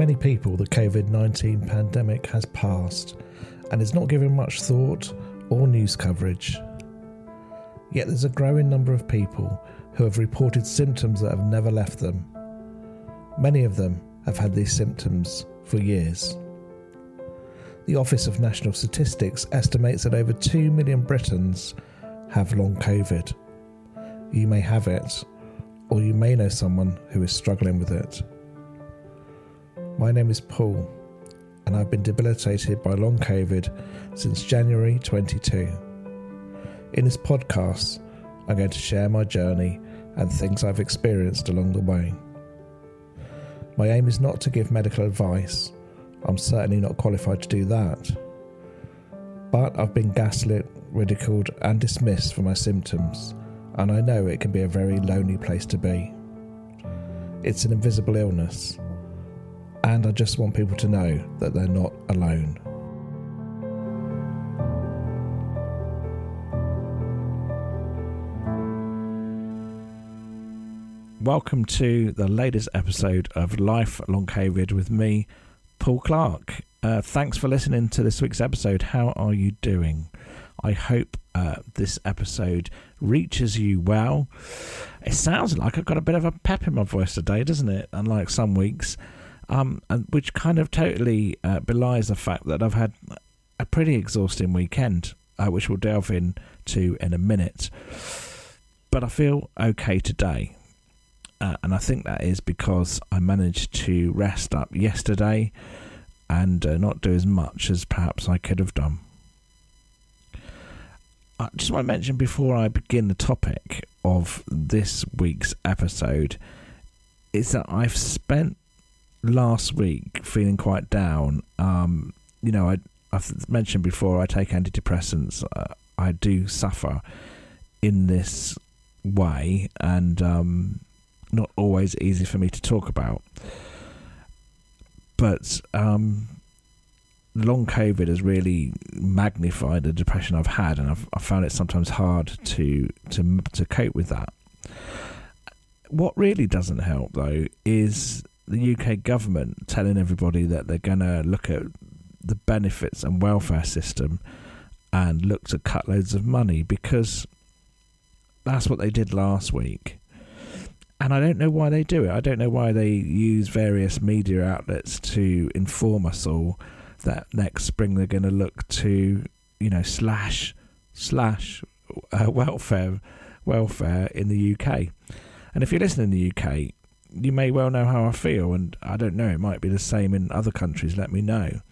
many people, the COVID-19 pandemic has passed and is not given much thought or news coverage. Yet there's a growing number of people who have reported symptoms that have never left them. Many of them have had these symptoms for years. The Office of National Statistics estimates that over 2 million Britons have long COVID. You may have it, or you may know someone who is struggling with it. My name is Paul, and I've been debilitated by long COVID since January 22. In this podcast, I'm going to share my journey and things I've experienced along the way. My aim is not to give medical advice. I'm certainly not qualified to do that. But I've been gaslit, ridiculed and dismissed for my symptoms, and I know it can be a very lonely place to be. It's an invisible illness, and I just want people to know that they're not alone. Welcome to the latest episode of Life Long COVID with me, Paul Clark. Thanks for listening to this week's episode. How are you doing? I hope this episode reaches you well. It sounds like I've got a bit of a pep in my voice today, doesn't it? Unlike some weeks, and which kind of totally belies the fact that I've had a pretty exhausting weekend, which we'll delve into in a minute. But I feel okay today. And I think that is because I managed to rest up yesterday and not do as much as perhaps I could have done. I just want to mention before I begin the topic of this week's episode is that I've spent last week feeling quite down. I've mentioned before I take antidepressants. I do suffer in this way and not always easy for me to talk about. But long COVID has really magnified the depression I've had, and I've found it sometimes hard to cope with that. What really doesn't help, though, is the UK government telling everybody that they're going to look at the benefits and welfare system and look to cut loads of money, because that's what they did last week. And I don't know why they do it. I don't know why they use various media outlets to inform us all that next spring they're going to look to, slash welfare in the UK. And if you listen in the UK, you may well know how I feel, and I don't know, it might be the same in other countries, let me know.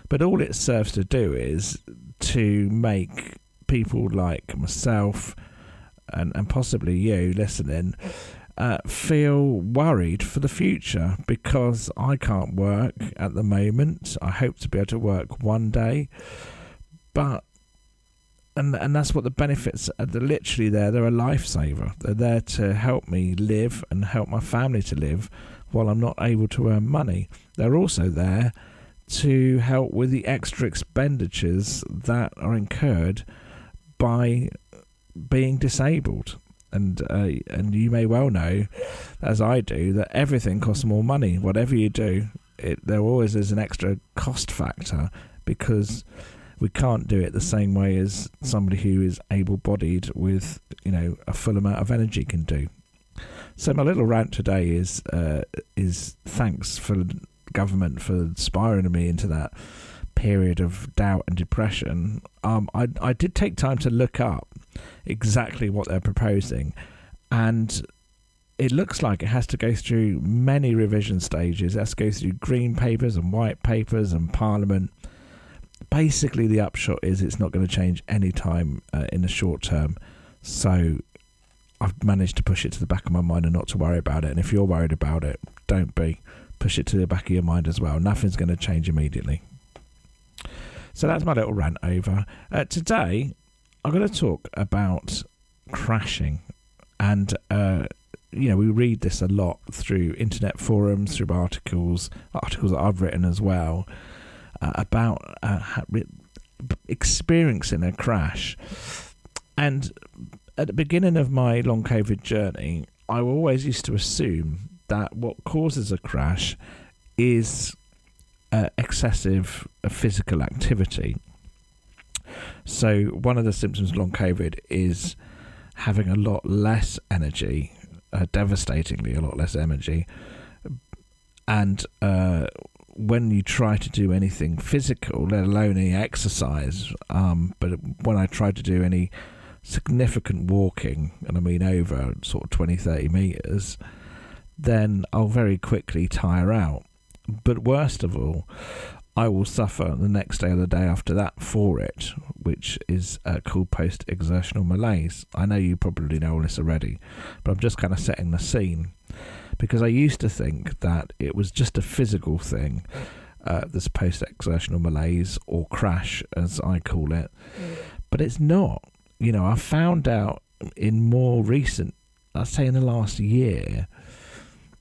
But all it serves to do is to make people like myself and possibly you listening feel worried for the future, because I can't work at the moment. I hope to be able to work one day, but and that's what the benefits are. They're literally there. They're a lifesaver. They're there to help me live and help my family to live while I'm not able to earn money. They're also there to help with the extra expenditures that are incurred by being disabled. And you may well know, as I do, that everything costs more money. Whatever you do, there always is an extra cost factor, because we can't do it the same way as somebody who is able-bodied with, a full amount of energy can do. So my little rant today is thanks for the government for inspiring me into that period of doubt and depression. I did take time to look up exactly what they're proposing, and it looks like it has to go through many revision stages. It has to go through green papers and white papers and Parliament. Basically, the upshot is it's not going to change any time in the short term. So I've managed to push it to the back of my mind and not to worry about it. And if you're worried about it, don't be. Push it to the back of your mind as well. Nothing's going to change immediately. So that's my little rant over. Today, I'm going to talk about crashing. And, we read this a lot through internet forums, through articles that I've written as well, about experiencing a crash. And at the beginning of my long COVID journey, I always used to assume that what causes a crash is excessive physical activity. So one of the symptoms of long COVID is having a lot less energy, devastatingly a lot less energy. And when you try to do anything physical, let alone any exercise, but when I try to do any significant walking, and I mean over sort of 20, 30 metres, then I'll very quickly tire out. But worst of all, I will suffer the next day or the day after that for it, which is called post-exertional malaise. I know you probably know all this already, but I'm just kind of setting the scene, because I used to think that it was just a physical thing, this post-exertional malaise, or crash as I call it, but it's not. You know, I found out in more recent, I'd say in the last year,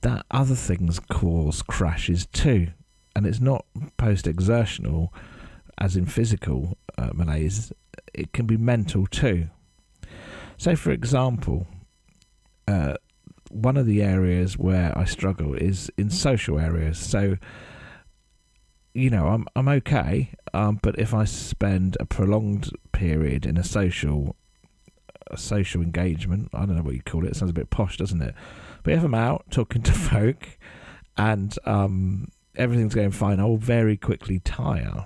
that other things cause crashes too. And it's not post-exertional, as in physical malaise. It can be mental too. So, for example, one of the areas where I struggle is in social areas. So, you know, I'm okay, but if I spend a prolonged period in a social engagement, I don't know what you call it. It sounds a bit posh, doesn't it? But if I'm out talking to folk and everything's going fine, I'll very quickly tire.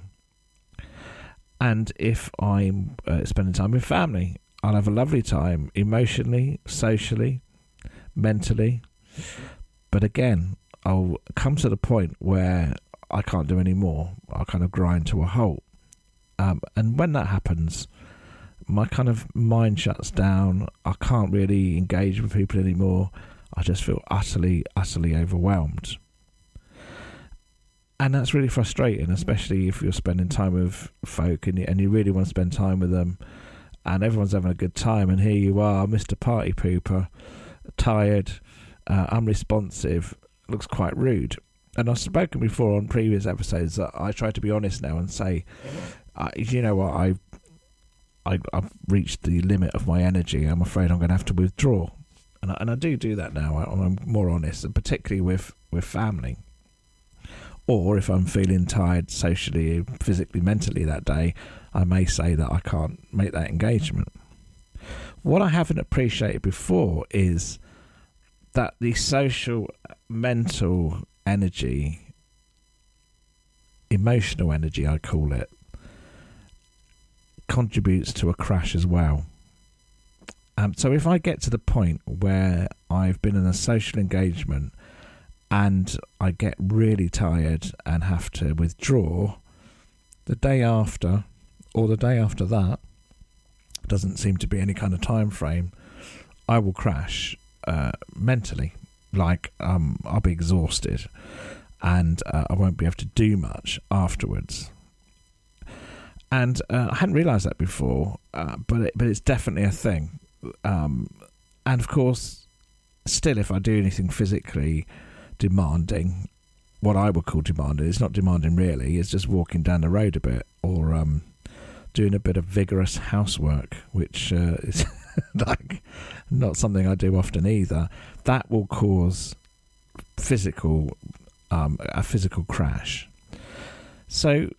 And if I'm spending time with family, I'll have a lovely time emotionally, socially, mentally. But again, I'll come to the point where I can't do any more. I'll kind of grind to a halt. And when that happens, my kind of mind shuts down. I can't really engage with people anymore. I just feel utterly, utterly overwhelmed. And that's really frustrating, especially if you're spending time with folk and you really want to spend time with them and everyone's having a good time, and here you are, Mr. Party Pooper, tired, unresponsive, looks quite rude. And I've spoken before on previous episodes that I try to be honest now and say, you know what, I've reached the limit of my energy. I'm afraid I'm going to have to withdraw. And I do that now. I'm more honest, and particularly with family. Or if I'm feeling tired socially, physically, mentally that day, I may say that I can't make that engagement. What I haven't appreciated before is that the social, mental energy, emotional energy, I call it, contributes to a crash as well. So if I get to the point where I've been in a social engagement and I get really tired and have to withdraw, the day after or the day after that, doesn't seem to be any kind of time frame, I will crash mentally. Like I'll be exhausted and I won't be able to do much afterwards. And I hadn't realised that before, but it's definitely a thing. And of course, still, if I do anything physically demanding, what I would call demanding, it's not demanding really, it's just walking down the road a bit or doing a bit of vigorous housework, which is like not something I do often either. That will cause a physical crash. So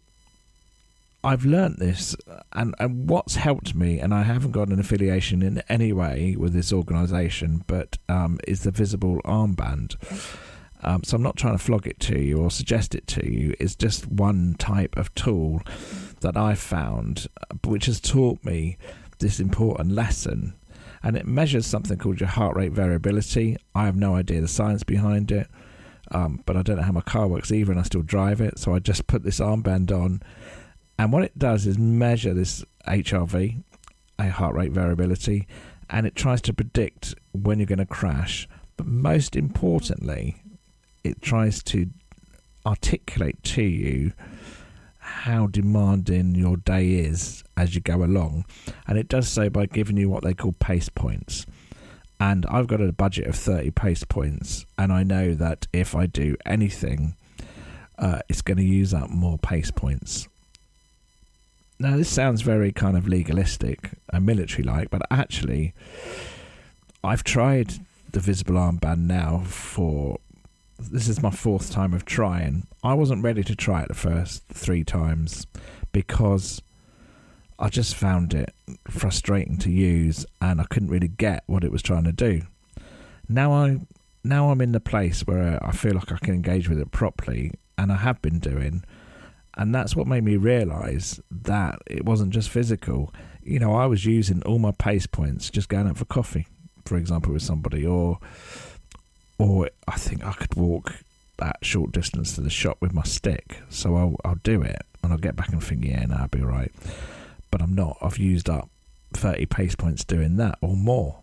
I've learnt this, and what's helped me, and I haven't got an affiliation in any way with this organisation, but is the Visible Armband. So I'm not trying to flog it to you or suggest it to you. It's just one type of tool that I found, which has taught me this important lesson. And it measures something called your heart rate variability. I have no idea the science behind it, but I don't know how my car works either, and I still drive it. So I just put this armband on. And what it does is measure this HRV, a heart rate variability, and it tries to predict when you're going to crash. But most importantly, it tries to articulate to you how demanding your day is as you go along. And it does so by giving you what they call pace points. And I've got a budget of 30 pace points, and I know that if I do anything, it's going to use up more pace points. Now, this sounds very kind of legalistic and military-like, but actually, I've tried the Visible Armband now for this is my fourth time of trying. I wasn't ready to try it the first 3 times because I just found it frustrating to use and I couldn't really get what it was trying to do. Now I'm in the place where I feel like I can engage with it properly, and I have been doing, and that's what made me realise that it wasn't just physical. I was using all my pace points just going out for coffee, for example, with somebody, or I think I could walk that short distance to the shop with my stick, so I'll do it, and I'll get back and think, yeah, no, I'll be all right. But I'm not. I've used up 30 pace points doing that or more.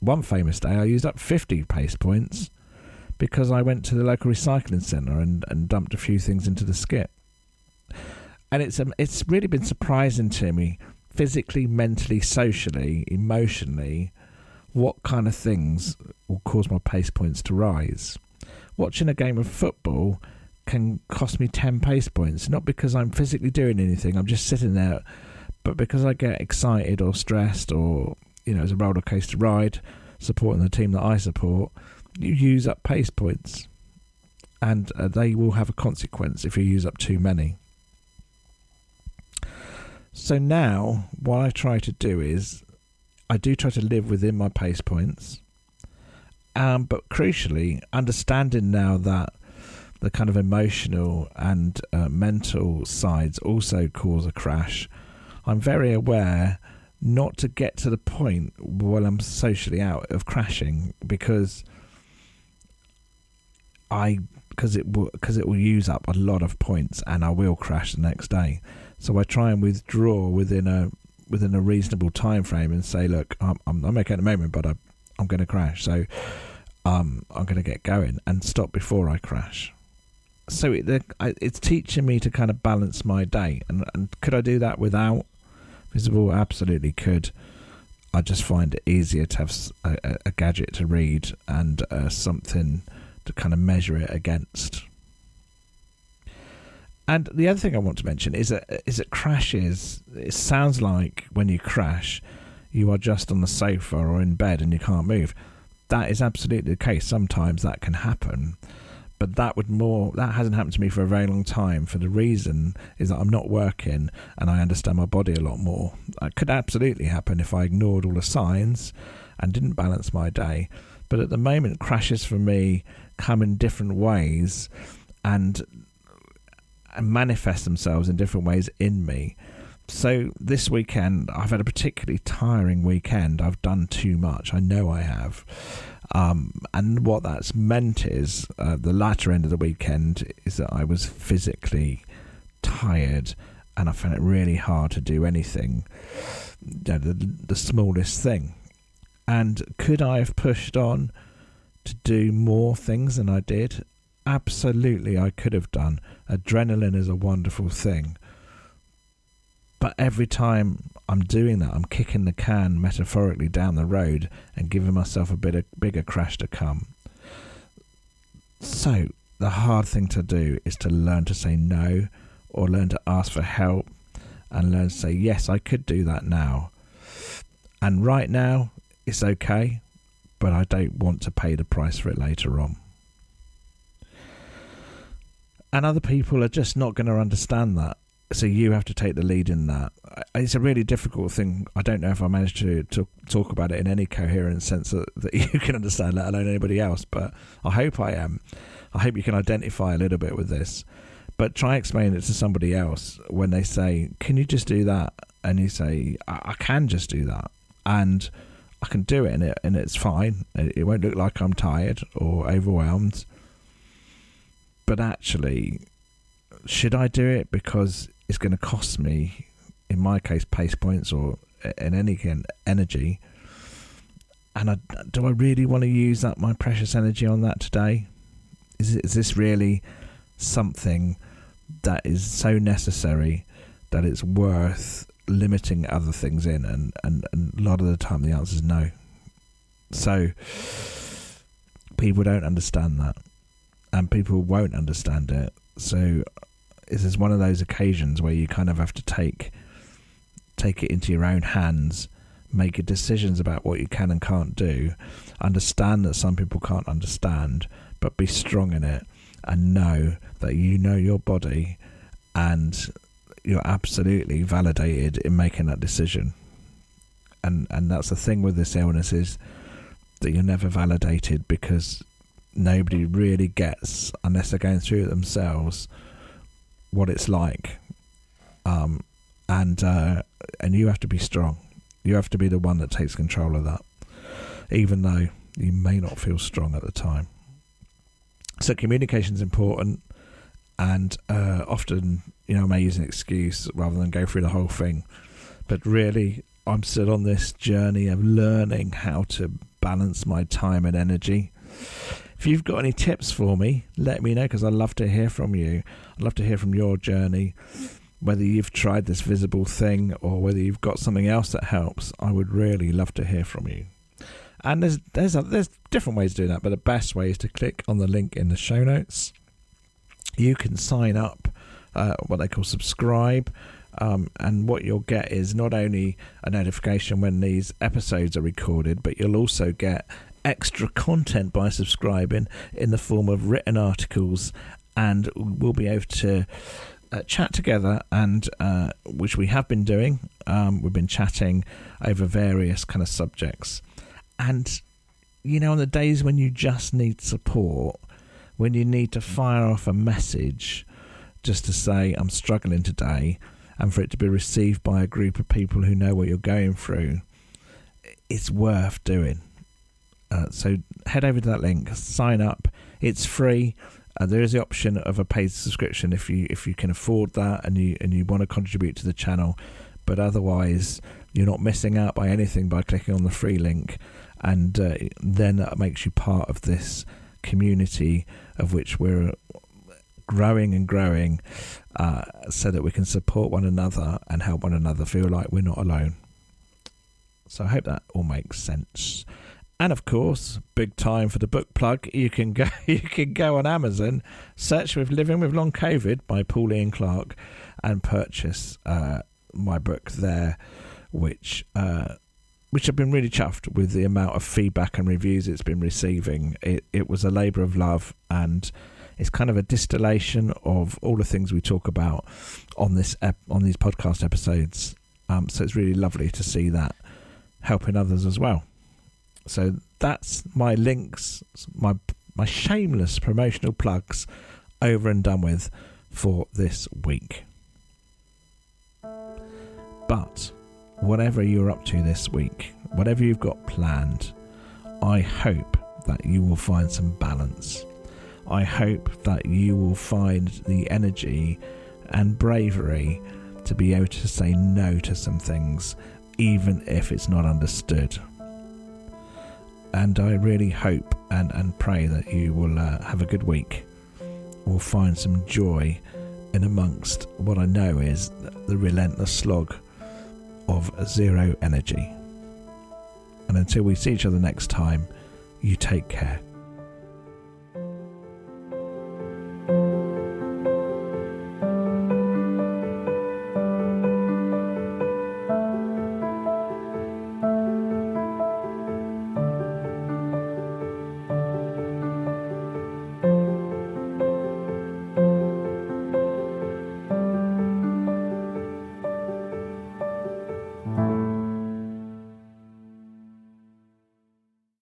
One famous day I used up 50 pace points because I went to the local recycling centre and dumped a few things into the skip. And it's really been surprising to me, physically, mentally, socially, emotionally, what kind of things will cause my pace points to rise. Watching a game of football can cost me 10 pace points, not because I'm physically doing anything, I'm just sitting there, but because I get excited or stressed, or it's a roller coaster ride supporting the team that I support, you use up pace points, and they will have a consequence if you use up too many. So now what I try to do is I do try to live within my pace points, but crucially understanding now that the kind of emotional and mental sides also cause a crash, I'm very aware not to get to the point while I'm socially out of crashing because it will use up a lot of points and I will crash the next day. So I try and withdraw within a reasonable time frame and say, look, I'm okay at the moment, but I'm going to crash. So I'm going to get going and stop before I crash. So it's teaching me to kind of balance my day. And could I do that without Visible? Absolutely could. I just find it easier to have a gadget to read and something to kind of measure it against. And the other thing I want to mention is that crashes, it sounds like when you crash, you are just on the sofa or in bed and you can't move. That is absolutely the case. Sometimes that can happen. But that hasn't happened to me for a very long time, for the reason is that I'm not working and I understand my body a lot more. That could absolutely happen if I ignored all the signs and didn't balance my day. But at the moment, crashes for me come in different ways and manifest themselves in different ways in me. So this weekend, I've had a particularly tiring weekend. I've done too much. I know I have. And what that's meant is the latter end of the weekend is that I was physically tired and I found it really hard to do anything, the smallest thing. And could I have pushed on to do more things than I did? Absolutely, I could have done. Adrenaline is a wonderful thing. But every time I'm doing that, I'm kicking the can metaphorically down the road and giving myself a bigger crash to come. So the hard thing to do is to learn to say no, or learn to ask for help, and learn to say, yes, I could do that now. And right now, it's okay, but I don't want to pay the price for it later on. And other people are just not going to understand that. So you have to take the lead in that. It's a really difficult thing. I don't know if I managed to talk about it in any coherent sense that you can understand, let alone anybody else. But I hope I am. I hope you can identify a little bit with this. But try explaining it to somebody else when they say, can you just do that? And you say, I can just do that. And I can do it and it's fine. It won't look like I'm tired or overwhelmed. But actually, should I do it because it's going to cost me, in my case, pace points or in any kind energy? And do I really want to use up my precious energy on that today? Is this really something that is so necessary that it's worth limiting other things in? And a lot of the time the answer is no. So people don't understand that, and people won't understand it. So this is one of those occasions where you kind of have to take it into your own hands, make your decisions about what you can and can't do, understand that some people can't understand, but be strong in it and know that you know your body and you're absolutely validated in making that decision. And that's the thing with this illness, is that you're never validated, because nobody really gets, unless they're going through it themselves, what it's like. And you have to be strong. You have to be the one that takes control of that, even though you may not feel strong at the time. So communication is important, and often, I may use an excuse rather than go through the whole thing. But really, I'm still on this journey of learning how to balance my time and energy. If you've got any tips for me, let me know, because I'd love to hear from you. I'd love to hear from your journey, whether you've tried this visible thing or whether you've got something else that helps. I would really love to hear from you. And there's different ways to do that, but the best way is to click on the link in the show notes. You can sign up, what they call subscribe, and what you'll get is not only a notification when these episodes are recorded, but you'll also get extra content by subscribing in the form of written articles, and we'll be able to chat together, and which we have been doing. We've been chatting over various kind of subjects. And, on the days when you just need support, when you need to fire off a message just to say, I'm struggling today, and for it to be received by a group of people who know what you're going through, it's worth doing. So head over to that link, sign up. It's free. There is the option of a paid subscription if you can afford that and you want to contribute to the channel. But otherwise, you're not missing out by anything by clicking on the free link. And then that makes you part of this community of which we're growing and growing, so that we can support one another and help one another feel like we're not alone. So I hope that all makes sense. And of course, big time for the book plug. You can go on Amazon, search with Living with Long COVID by Paul Ian Clark, and purchase my book there, which I've been really chuffed with the amount of feedback and reviews it's been receiving. It was a labour of love, and it's kind of a distillation of all the things we talk about on these podcast episodes. So it's really lovely to see that helping others as well. So that's my links, my shameless promotional plugs over and done with for this week. But whatever you're up to this week, whatever you've got planned, I hope that you will find some balance. I hope that you will find the energy and bravery to be able to say no to some things, even if it's not understood. And I really hope and pray that you will have a good week. We'll find some joy in amongst what I know is the relentless slog of zero energy. And until we see each other next time, you take care.